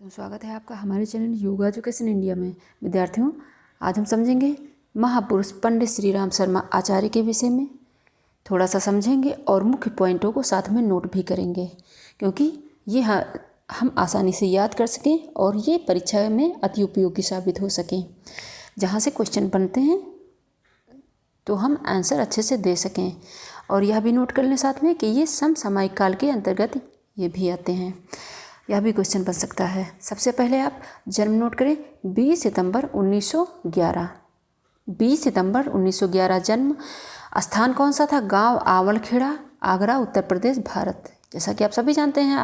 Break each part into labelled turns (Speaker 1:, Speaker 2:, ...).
Speaker 1: तो स्वागत है आपका हमारे चैनल योगा एजुकेशन इंडिया में। विद्यार्थियों, आज हम समझेंगे महापुरुष पंडित श्री राम शर्मा आचार्य के विषय में। थोड़ा सा समझेंगे और मुख्य पॉइंटों को साथ में नोट भी करेंगे, क्योंकि ये हम आसानी से याद कर सकें और ये परीक्षा में अति उपयोगी साबित हो सकें। जहाँ से क्वेश्चन बनते हैं तो हम आंसर अच्छे से दे सकें। और यह भी नोट कर लें साथ में कि ये समसामयिक काल के अंतर्गत ये भी आते हैं। यह भी क्वेश्चन बन सकता है। सबसे पहले आप जन्म नोट करें, 20 सितंबर 1911। 20 सितंबर 1911 जन्म। स्थान कौन सा था? गांव आवलखेड़ा, आगरा, उत्तर प्रदेश, भारत। जैसा कि आप सभी जानते हैं,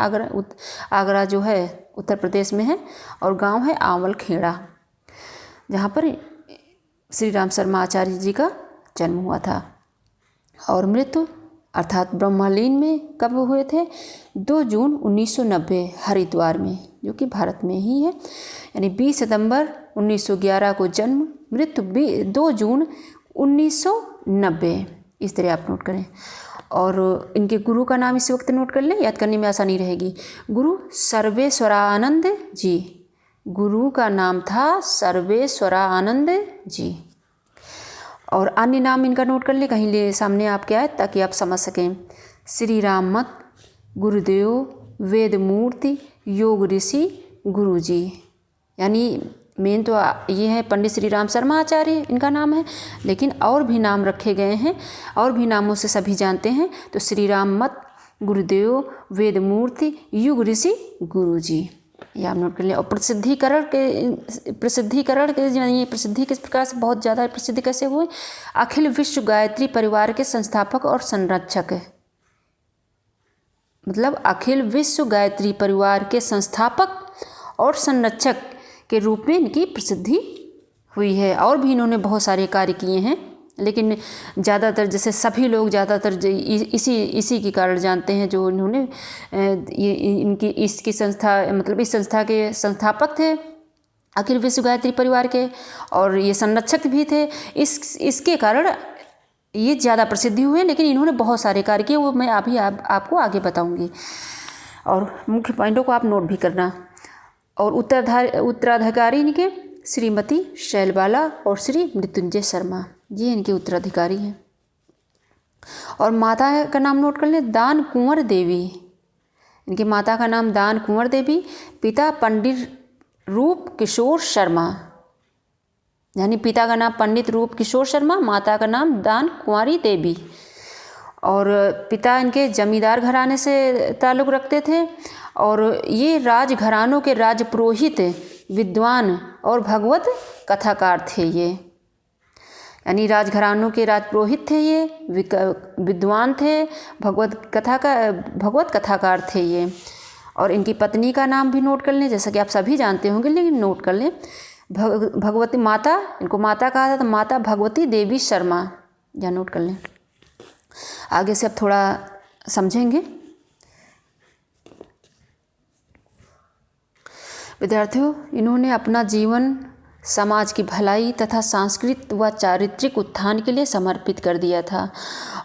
Speaker 1: आगरा जो है उत्तर प्रदेश में है और गांव है आवलखेड़ा, जहाँ पर श्री राम शर्मा आचार्य जी का जन्म हुआ था। और मृत्यु अर्थात ब्रह्मलीन में कब हुए थे? 2 जून 1990 हरिद्वार में, जो कि भारत में ही है। यानी 20 सितंबर 1911 को जन्म, मृत्यु 2 जून 1990। इस तरह आप नोट करें। और इनके गुरु का नाम इस वक्त नोट कर लें, याद करने में आसानी रहेगी। गुरु सर्वेश्वरानंद जी। गुरु का नाम था सर्वेश्वरानंद जी। और अन्य नाम इनका नोट कर ले, कहीं ले सामने आपके आए ताकि आप समझ सकें। श्री राम मत, गुरुदेव, वेद मूर्ति, योग ऋषि, गुरु जी। यानी मेन तो ये है पंडित श्री राम शर्मा आचार्य इनका नाम है, लेकिन और भी नाम रखे गए हैं, और भी नामों से सभी जानते हैं। तो श्री राम मत, गुरुदेव, वेद मूर्ति, युग ऋषि, गुरु जी, ये आप नोट कर लें। और प्रसिद्धीकरण के यानी प्रसिद्धि किस प्रकार से बहुत ज़्यादा प्रसिद्ध कैसे हुए? अखिल विश्व गायत्री परिवार के संस्थापक और संरक्षक, मतलब अखिल विश्व गायत्री परिवार के संस्थापक और संरक्षक के रूप में इनकी प्रसिद्धि हुई है। और भी इन्होंने बहुत सारे कार्य किए हैं, लेकिन ज़्यादातर जैसे सभी लोग ज़्यादातर इसी के कारण जानते हैं, जो इन्होंने इसकी संस्था, मतलब इस संस्था के संस्थापक थे अखिल विश्व गायत्री परिवार के, और ये संरक्षक भी थे। इसके कारण ये ज़्यादा प्रसिद्धि हुए, लेकिन इन्होंने बहुत सारे कार्य किए, वो मैं अभी आपको आगे बताऊंगी। और मुख्य पॉइंटों को आप नोट भी करना। और उत्तराधिकारी इनके श्रीमती शैलबाला और श्री मृत्युंजय शर्मा, ये इनके उत्तराधिकारी हैं। और माता का नाम नोट कर लें, दान कुंवर देवी। इनकी माता का नाम दान कुंवर देवी, पिता पंडित रूप किशोर शर्मा। यानी पिता का नाम पंडित रूप किशोर शर्मा, माता का नाम दान कुंवारी देवी। और पिता इनके जमींदार घराने से ताल्लुक़ रखते थे, और ये राजघरानों के राजपुरोहित, विद्वान और भगवत कथाकार थे ये। यानी राजघरानों के राजपुरोहित थे ये, विद्वान थे, भगवत कथाकार थे ये। और इनकी पत्नी का नाम भी नोट कर लें, जैसा कि आप सभी जानते होंगे, लेकिन नोट कर लें। भगवती माता, इनको माता कहा था, तो माता भगवती देवी शर्मा, या नोट कर लें। आगे से अब थोड़ा समझेंगे। विद्यार्थियों, इन्होंने अपना जीवन समाज की भलाई तथा सांस्कृतिक व चारित्रिक उत्थान के लिए समर्पित कर दिया था।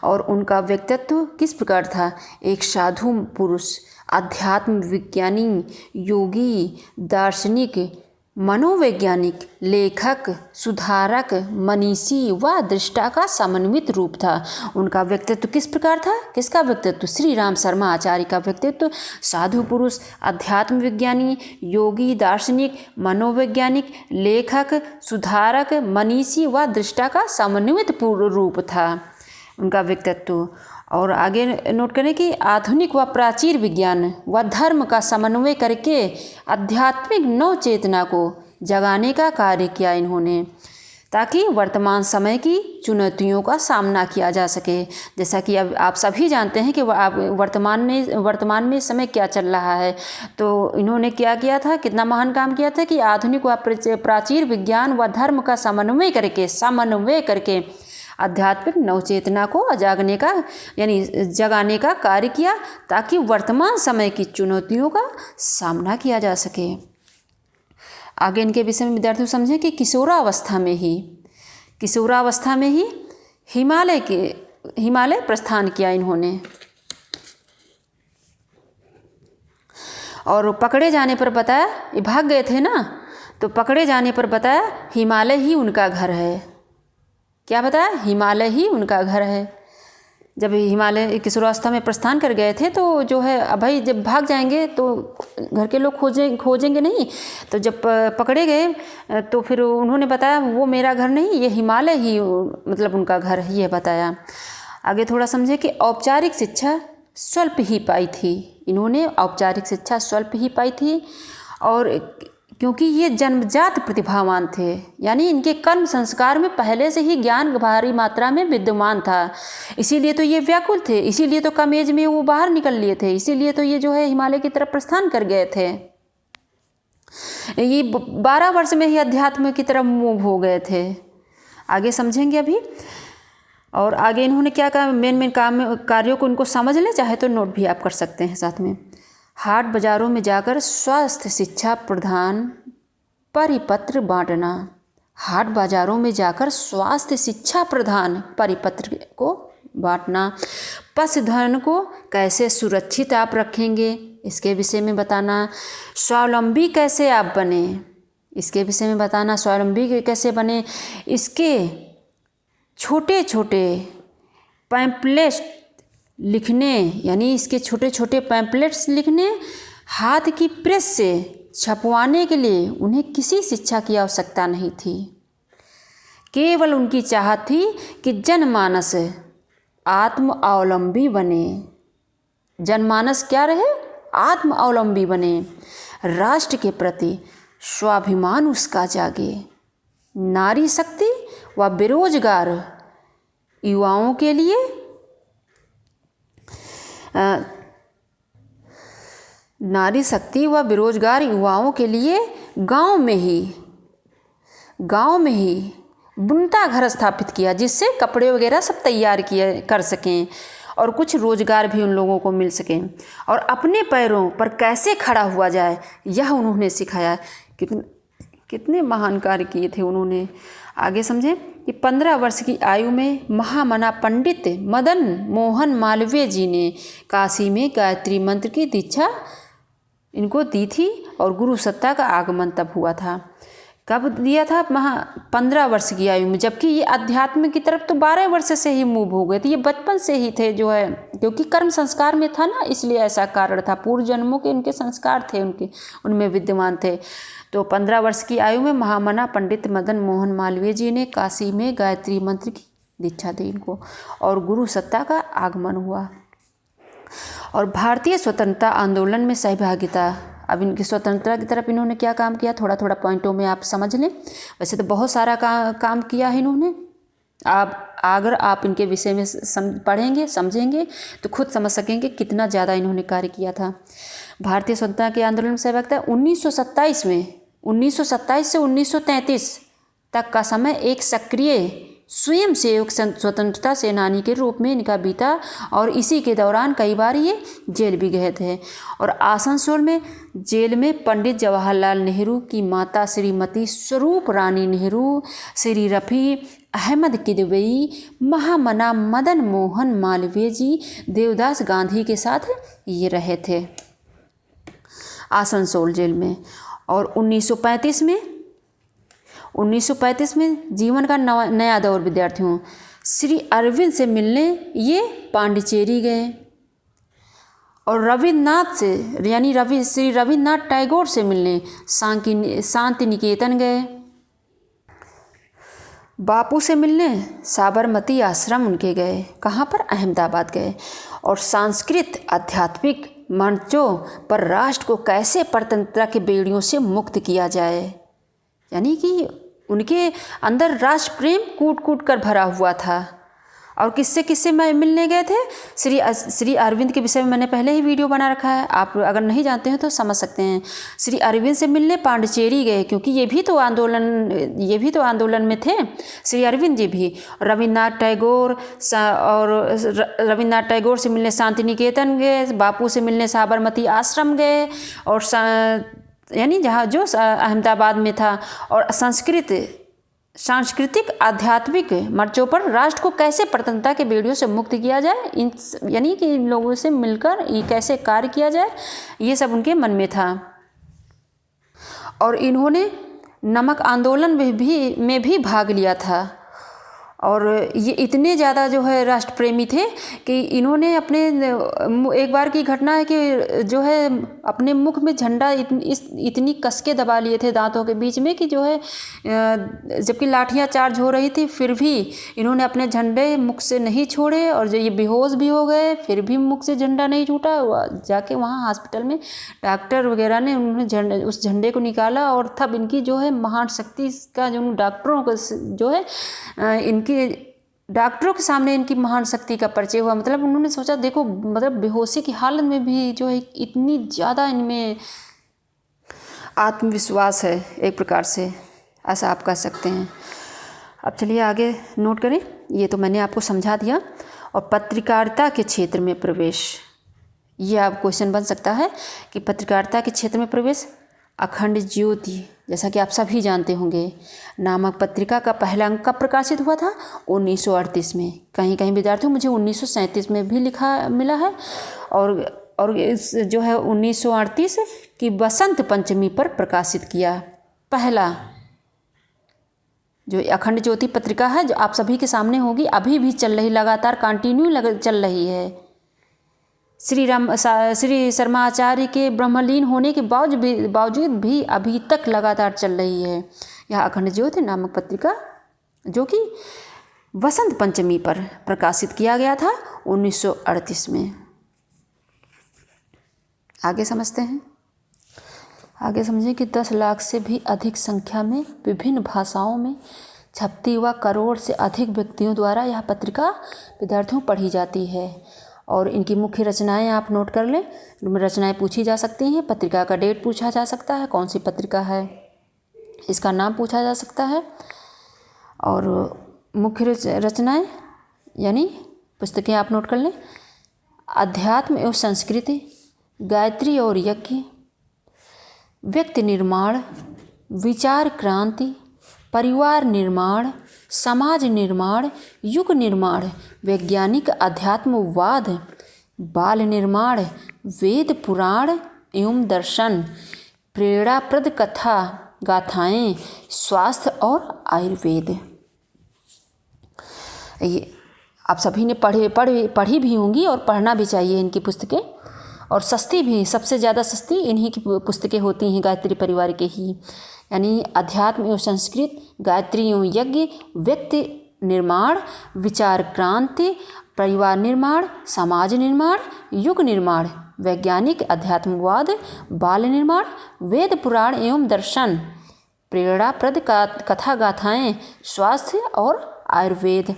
Speaker 1: और उनका व्यक्तित्व किस प्रकार था? एक साधु पुरुष, अध्यात्म विज्ञानी, योगी, दार्शनिक, मनोवैज्ञानिक, लेखक, सुधारक, मनीषी व दृष्टा का समन्वित रूप था। उनका व्यक्तित्व किस प्रकार था? किसका व्यक्तित्व? श्री राम शर्मा आचार्य का व्यक्तित्व साधु पुरुष, अध्यात्म विज्ञानी, योगी, दार्शनिक, मनोवैज्ञानिक, लेखक, सुधारक, मनीषी व दृष्टा का समन्वित पूर्ण रूप था उनका व्यक्तित्व। और आगे नोट करें कि आधुनिक व प्राचीन विज्ञान व धर्म का समन्वय करके आध्यात्मिक नव चेतना को जगाने का कार्य किया इन्होंने, ताकि वर्तमान समय की चुनौतियों का सामना किया जा सके। जैसा कि अब आप सभी जानते हैं कि वर्तमान में समय क्या चल रहा है, तो इन्होंने क्या किया था, कितना महान काम किया था कि आधुनिक व प्राचीन विज्ञान व धर्म का समन्वय करके आध्यात्मिक नवचेतना को जगाने का कार्य किया, ताकि वर्तमान समय की चुनौतियों का सामना किया जा सके। आगे इनके विषय में विद्यार्थी समझें कि किशोरावस्था में ही हिमालय प्रस्थान किया इन्होंने। और पकड़े जाने पर बताया, ये भाग गए थे ना, तो पकड़े जाने पर बताया हिमालय ही उनका घर है। क्या बताया? हिमालय ही उनका घर है। जब हिमालय किशोरावस्था में प्रस्थान कर गए थे तो जो है अब भाई जब भाग जाएंगे तो घर के लोग खोजेंगे नहीं, तो जब पकड़े गए तो फिर उन्होंने बताया वो मेरा घर नहीं, ये हिमालय ही मतलब उनका घर है, ये बताया। आगे थोड़ा समझे कि औपचारिक शिक्षा स्वल्प ही पाई थी, इन्होंने औपचारिक शिक्षा स्वल्प ही पाई थी, और क्योंकि ये जन्मजात प्रतिभावान थे, यानी इनके कर्म संस्कार में पहले से ही ज्ञान भारी मात्रा में विद्यमान था, इसीलिए तो ये व्याकुल थे, इसीलिए तो कम एज में वो बाहर निकल लिए थे, इसीलिए तो ये जो है हिमालय की तरफ प्रस्थान कर गए थे। ये 12 वर्ष में ही अध्यात्म की तरफ मूव हो गए थे। आगे समझेंगे अभी। और आगे इन्होंने क्या कहा, मेन कार्यों को उनको समझ लें, चाहे तो नोट भी आप कर सकते हैं साथ में। हाट बाज़ारों में जाकर स्वास्थ्य शिक्षा प्रदान परिपत्र बांटना। हाट बाज़ारों में जाकर स्वास्थ्य शिक्षा प्रदान परिपत्र को बांटना। पशुधन को कैसे सुरक्षित आप रखेंगे इसके विषय में बताना। स्वावलंबी कैसे आप बने इसके विषय में बताना। स्वावलंबी कैसे बने, इसके छोटे छोटे पैम्पलेट लिखने, यानी इसके छोटे छोटे पैम्पलेट्स लिखने, हाथ की प्रेस से छपवाने के लिए उन्हें किसी शिक्षा की आवश्यकता नहीं थी। केवल उनकी चाहत थी कि जनमानस आत्मावलंबी बने। जनमानस क्या रहे? आत्मावलंबी बने। राष्ट्र के प्रति स्वाभिमान उसका जागे। नारी शक्ति व बेरोजगार युवाओं के लिए नारी शक्ति व बेरोजगार युवाओं के लिए गांव में ही बुनता घर स्थापित किया, जिससे कपड़े वगैरह सब तैयार कर सकें और कुछ रोजगार भी उन लोगों को मिल सके। और अपने पैरों पर कैसे खड़ा हुआ जाए यह उन्होंने सिखाया। कितने महान कार्य किए थे उन्होंने। आगे समझें कि 15 वर्ष की आयु में महामना पंडित मदन मोहन मालवीय जी ने काशी में गायत्री मंत्र की दीक्षा इनको दी थी, और गुरु सत्ता का आगमन तब हुआ था। कब दिया था? 15 वर्ष की आयु में, जबकि ये अध्यात्म की तरफ तो 12 वर्ष से ही मूव हो गए थे। ये बचपन से ही थे जो है, क्योंकि कर्म संस्कार में था ना, इसलिए ऐसा कारण था। पूर्व जन्मों के इनके संस्कार थे, उनमें विद्यमान थे। तो 15 वर्ष की आयु में महामना पंडित मदन मोहन मालवीय जी ने काशी में गायत्री मंत्र की दीक्षा दी इनको, और गुरु सत्ता का आगमन हुआ। और भारतीय स्वतंत्रता आंदोलन में सहभागिता। अब इनकी स्वतंत्रता की तरफ इन्होंने क्या काम किया, थोड़ा थोड़ा पॉइंटों में आप समझ लें। वैसे तो बहुत सारा काम किया है इन्होंने। अगर आप इनके विषय में पढ़ेंगे समझेंगे तो खुद समझ सकेंगे कितना ज़्यादा इन्होंने कार्य किया था। भारतीय स्वतंत्रता के आंदोलन में सहभागिता 1927 में, 1927 से 1933 तक का समय एक सक्रिय स्वयं सेवक स्वतंत्रता सेनानी के रूप में इनका बीता, और इसी के दौरान कई बार ये जेल भी गए थे। और आसनसोल में जेल में पंडित जवाहरलाल नेहरू की माता श्रीमती स्वरूप रानी नेहरू, श्री रफ़ी अहमद किदवई, महामना मदन मोहन मालवीय जी, देवदास गांधी के साथ ये रहे थे आसनसोल जेल में। और 1935 में जीवन का नया दौर विद्यार्थियों, श्री अरविंद से मिलने ये पांडिचेरी गए, और रविन्द्रनाथ से यानी श्री रविन्द्रनाथ टैगोर से मिलने शांति निकेतन गए। बापू से मिलने साबरमती आश्रम उनके गए, कहाँ पर? अहमदाबाद गए। और सांस्कृतिक आध्यात्मिक मंचों पर राष्ट्र को कैसे परतंत्रता के बेड़ियों से मुक्त किया जाए, यानी कि उनके अंदर राष्ट्र प्रेम कूट कूट कर भरा हुआ था। और किससे मिलने गए थे? श्री अरविंद के विषय में मैंने पहले ही वीडियो बना रखा है, आप अगर नहीं जानते हैं तो समझ सकते हैं। श्री अरविंद से मिलने पांडिचेरी गए, क्योंकि ये भी तो आंदोलन में थे श्री अरविंद जी भी। रविन्द्रनाथ टैगोर से मिलने शांति निकेतन गए, बापू से मिलने साबरमती आश्रम गए, और यानी जहाँ जो अहमदाबाद में था। और सांस्कृतिक आध्यात्मिक मोर्चों पर राष्ट्र को कैसे प्रतंत्रता के बेड़ियों से मुक्त किया जाए, यानी कि इन लोगों से मिलकर ये कैसे कार्य किया जाए, ये सब उनके मन में था। और इन्होंने नमक आंदोलन में भी भाग लिया था। और ये इतने ज़्यादा जो है राष्ट्र प्रेमी थे कि इन्होंने अपने, एक बार की घटना है कि जो है अपने मुख में झंडा इतनी कस के दबा लिए थे दांतों के बीच में कि जो है जबकि लाठियाँ चार्ज हो रही थी फिर भी इन्होंने अपने झंडे मुख से नहीं छोड़े, और जो ये बेहोश भी हो गए फिर भी मुख से झंडा नहीं छूटा। जाके वहाँ हॉस्पिटल में डॉक्टर वगैरह ने उन्होंने उस झंडे को निकाला, और तब इनकी जो है महान शक्ति का जो डॉक्टरों को जो है इनकी डॉक्टरों के सामने इनकी महान शक्ति का परिचय हुआ। मतलब उन्होंने सोचा देखो, मतलब बेहोशी की हालत में भी जो है इतनी ज़्यादा इनमें आत्मविश्वास है, एक प्रकार से ऐसा आप कह सकते हैं। अब चलिए आगे नोट करें, ये तो मैंने आपको समझा दिया। और पत्रकारिता के क्षेत्र में प्रवेश, ये आप क्वेश्चन बन सकता है कि पत्रकारिता के क्षेत्र में प्रवेश। अखंड ज्योति, जैसा कि आप सभी जानते होंगे, नामक पत्रिका का पहला अंक कब प्रकाशित हुआ था? 1938 में। कहीं कहीं विद्यार्थियों मुझे 1937 में भी लिखा मिला है। और इस जो है 1938 की बसंत पंचमी पर प्रकाशित किया पहला जो अखंड ज्योति पत्रिका है, जो आप सभी के सामने होगी, अभी भी चल रही, लगातार कंटिन्यू चल रही है। श्री शर्मा आचार्य के ब्रह्मलीन होने के बावजूद भी अभी तक लगातार चल रही है यह अखंड ज्योति नामक पत्रिका, जो कि वसंत पंचमी पर प्रकाशित किया गया था 1938 में। आगे समझते हैं। आगे समझें कि 10 लाख से भी अधिक संख्या में विभिन्न भाषाओं में छपती हुआ करोड़ से अधिक व्यक्तियों द्वारा यह पत्रिका विद्यार्थियों पढ़ी जाती है। और इनकी मुख्य रचनाएं आप नोट कर लें। रचनाएं पूछी जा सकती हैं, पत्रिका का डेट पूछा जा सकता है, कौन सी पत्रिका है इसका नाम पूछा जा सकता है। और मुख्य रचनाएं यानी पुस्तकें आप नोट कर लें। अध्यात्म एवं संस्कृति, गायत्री और यज्ञ, व्यक्ति निर्माण, विचार क्रांति, परिवार निर्माण, समाज निर्माण, युग निर्माण, वैज्ञानिक अध्यात्मवाद, बाल निर्माण, वेद पुराण एवं दर्शन, प्रेरणाप्रद कथा गाथाएं, स्वास्थ्य और आयुर्वेद। ये आप सभी ने पढ़ी भी होंगी और पढ़ना भी चाहिए इनकी पुस्तकें। और सस्ती भी, सबसे ज़्यादा सस्ती इन्हीं की पुस्तकें होती हैं, गायत्री परिवार के ही, यानी अध्यात्म एवं संस्कृत, गायत्री एवं यज्ञ, व्यक्ति निर्माण, विचार क्रांति, परिवार निर्माण, समाज निर्माण, युग निर्माण, वैज्ञानिक अध्यात्मवाद, बाल निर्माण, वेद पुराण एवं दर्शन, प्रेरणाप्रद कथा गाथाएं, स्वास्थ्य और आयुर्वेद।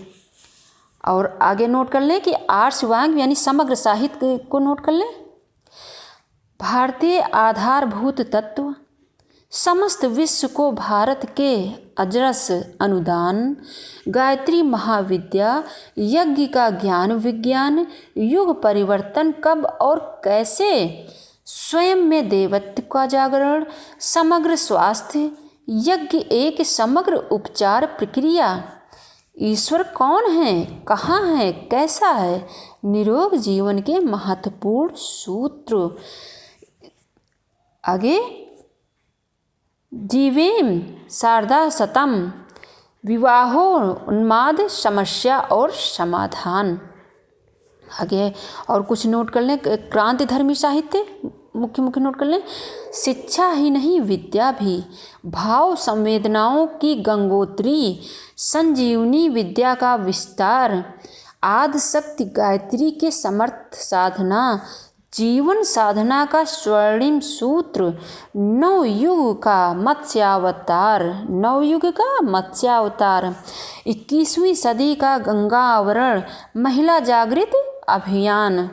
Speaker 1: और आगे नोट कर लें कि आर्ष वांग यानी समग्र साहित्य को नोट कर लें। भारतीय आधारभूत तत्व, समस्त विश्व को भारत के अजरस अनुदान, गायत्री महाविद्या, यज्ञ का ज्ञान विज्ञान, युग परिवर्तन कब और कैसे, स्वयं में देवत्व का जागरण, समग्र स्वास्थ्य, यज्ञ एक समग्र उपचार प्रक्रिया, ईश्वर कौन है, कहाँ है, कैसा है, निरोग जीवन के महत्वपूर्ण सूत्र। आगे जीवेम शारदा शतम, विवाहोन्माद समस्या और समाधान। आगे और कुछ नोट कर लें। क्रांतिधर्मी साहित्य मुख्य नोट कर लें। शिक्षा ही नहीं विद्या भी, भाव संवेदनाओं की गंगोत्री, संजीवनी विद्या का विस्तार, आदि शक्ति गायत्री के समर्थ साधना, जीवन साधना का स्वर्णिम सूत्र, नवयुग का मत्स्यावतार, 21वीं सदी का गंगा आवरण, महिला जागृत अभियान,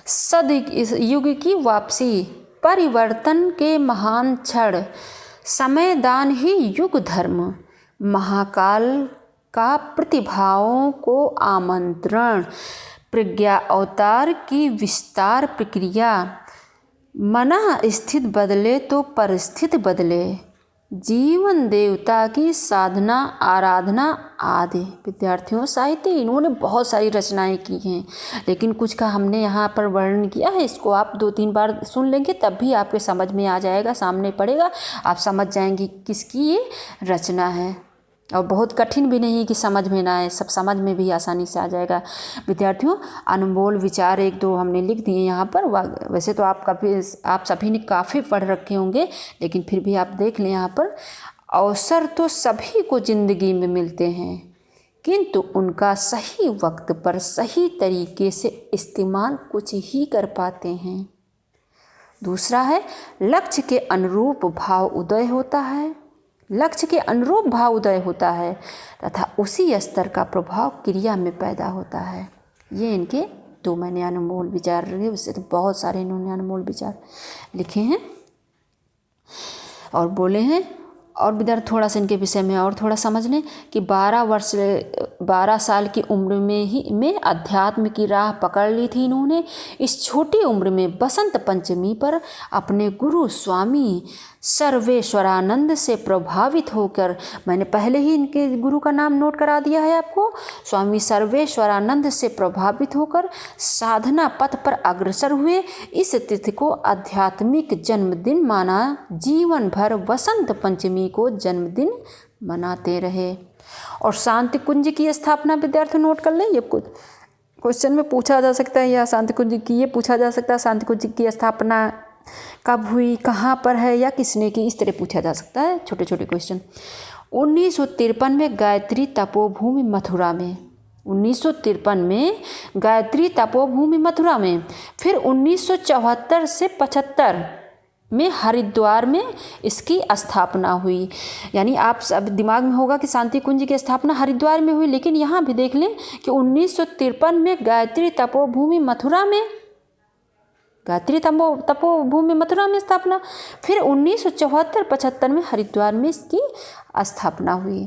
Speaker 1: सदयुग की वापसी, परिवर्तन के महान क्षण, समय दान ही युग धर्म, महाकाल का प्रतिभाओं को आमंत्रण, प्रज्ञा अवतार की विस्तार प्रक्रिया, मना स्थित बदले तो परिस्थिति बदले, जीवन देवता की साधना आराधना आदि। विद्यार्थियों, साहित्य इन्होंने बहुत सारी रचनाएं की हैं, लेकिन कुछ का हमने यहाँ पर वर्णन किया है। इसको आप 2-3 बार सुन लेंगे तब भी आपके समझ में आ जाएगा, सामने पड़ेगा, आप समझ जाएंगे किसकी ये रचना है। और बहुत कठिन भी नहीं कि समझ में ना आए, सब समझ में भी आसानी से आ जाएगा। विद्यार्थियों, अनमोल विचार 1-2 हमने लिख दिए यहाँ पर। वैसे तो आप सभी ने काफ़ी पढ़ रखे होंगे, लेकिन फिर भी आप देख लें यहाँ पर। अवसर तो सभी को ज़िंदगी में मिलते हैं, किंतु उनका सही वक्त पर सही तरीके से इस्तेमाल कुछ ही कर पाते हैं। दूसरा है, लक्ष्य के अनुरूप भाव उदय होता है, लक्ष्य के अनुरूप भाव उदय होता है तथा उसी स्तर का प्रभाव क्रिया में पैदा होता है। ये इनके 2 मैंने अनमोल विचार रखे, वैसे तो बहुत सारे इन्होंने अनमोल विचार लिखे हैं और बोले हैं। और विद्यार्थी थोड़ा सा इनके विषय में और थोड़ा समझ लें कि 12 साल की उम्र में अध्यात्म की राह पकड़ ली थी इन्होंने। इस छोटी उम्र में बसंत पंचमी पर अपने गुरु स्वामी सर्वेश्वरानंद से प्रभावित होकर, मैंने पहले ही इनके गुरु का नाम नोट करा दिया है आपको, स्वामी सर्वेश्वरानंद से प्रभावित होकर साधना पथ पर अग्रसर हुए। इस तिथि को आध्यात्मिक जन्मदिन माना, जीवन भर वसंत पंचमी को जन्मदिन मनाते रहे। और शांति कुंज की स्थापना, विद्यार्थी नोट कर लें, ये कुछ क्वेश्चन में पूछा जा सकता है, या शांति कुंज की ये पूछा जा सकता है, शांति कुंज की स्थापना कब हुई, कहाँ पर है, या किसने की, इस तरह पूछा जा सकता है छोटे छोटे क्वेश्चन। 1953 में गायत्री तपोभूमि मथुरा में, 1953 में गायत्री तपोभूमि मथुरा में। फिर 1974 से 75 में हरिद्वार में इसकी स्थापना हुई। यानी आप सब दिमाग में होगा कि शांति कुंज की स्थापना हरिद्वार में हुई, लेकिन यहाँ भी देख लें कि 1953 में गायत्री तपोभूमि मथुरा में, गायत्री तपोभूमि मथुरा में स्थापना, फिर 1974-75 में हरिद्वार में इसकी स्थापना हुई।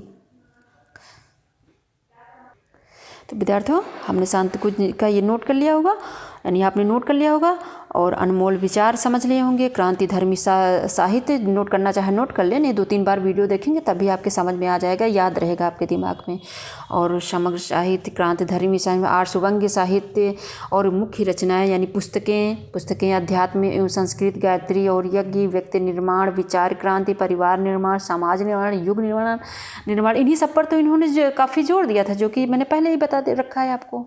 Speaker 1: तो विद्यार्थियों, हमने शांति कुंज का ये नोट कर लिया होगा, यानी आपने नोट कर लिया होगा, और अनमोल विचार समझ लिए होंगे। क्रांति धर्मी साहित्य नोट करना चाहे नोट कर ले, नहीं 2-3 बार वीडियो देखेंगे तभी आपके समझ में आ जाएगा, याद रहेगा आपके दिमाग में। और समग्र साहित्य, क्रांति धर्मी साहित्य, आर्षवंग्य साहित्य और मुख्य रचनाएं यानी पुस्तकें अध्यात्म एवं संस्कृत, गायत्री और यज्ञ, व्यक्ति निर्माण, विचार क्रांति, परिवार निर्माण, समाज निर्माण, युग निर्माण, इन्हीं सब पर तो इन्होंने काफ़ी जोर दिया था, जो कि मैंने पहले ही बता दे रखा है आपको।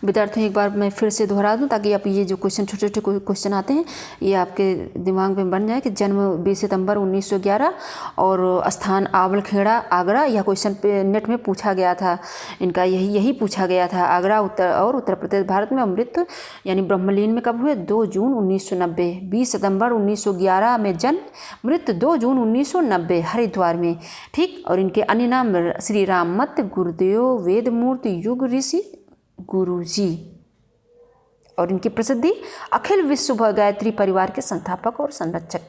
Speaker 1: विद्यार्थियों, एक बार मैं फिर से दोहरा दूँ ताकि आप ये जो क्वेश्चन छोटे छोटे क्वेश्चन आते हैं ये आपके दिमाग में बन जाए कि जन्म 20 सितंबर 1911 और स्थान आवलखेड़ा आगरा। यह क्वेश्चन पे नेट में पूछा गया था, इनका यही पूछा गया था। आगरा उत्तर प्रदेश भारत में। मृत्यु यानी ब्रह्मलीन में कब हुए? 2 जून 1990। 20 सितंबर 1911 में जन्म, मृत्यु 2 जून 1990 हरिद्वार में। ठीक। और इनके अन्य नाम श्री राममत, गुरुदेव, वेदमूर्ति, युग ऋषि, गुरुजी। और इनकी प्रसिद्धि अखिल विश्व गायत्री परिवार के संस्थापक और संरक्षक।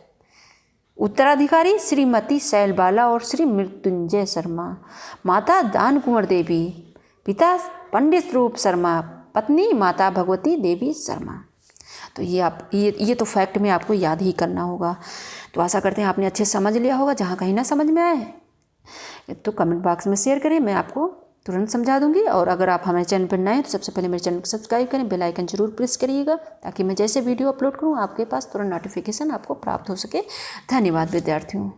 Speaker 1: उत्तराधिकारी श्रीमती शैलबाला और श्री मृत्युंजय शर्मा। माता दान कुंवर देवी, पिता पंडित रूप शर्मा, पत्नी माता भगवती देवी शर्मा। तो ये तो फैक्ट में आपको याद ही करना होगा। तो आशा करते हैं आपने अच्छे समझ लिया होगा। जहाँ कहीं ना समझ में आए तो कमेंट बॉक्स में शेयर करें, मैं आपको तुरंत समझा दूंगी। और अगर आप हमारे चैनल पर नए हैं तो सबसे पहले मेरे चैनल को सब्सक्राइब करें, बेल आइकन जरूर प्रेस करिएगा ताकि मैं जैसे वीडियो अपलोड करूं आपके पास तुरंत नोटिफिकेशन आपको प्राप्त हो सके। धन्यवाद विद्यार्थियों।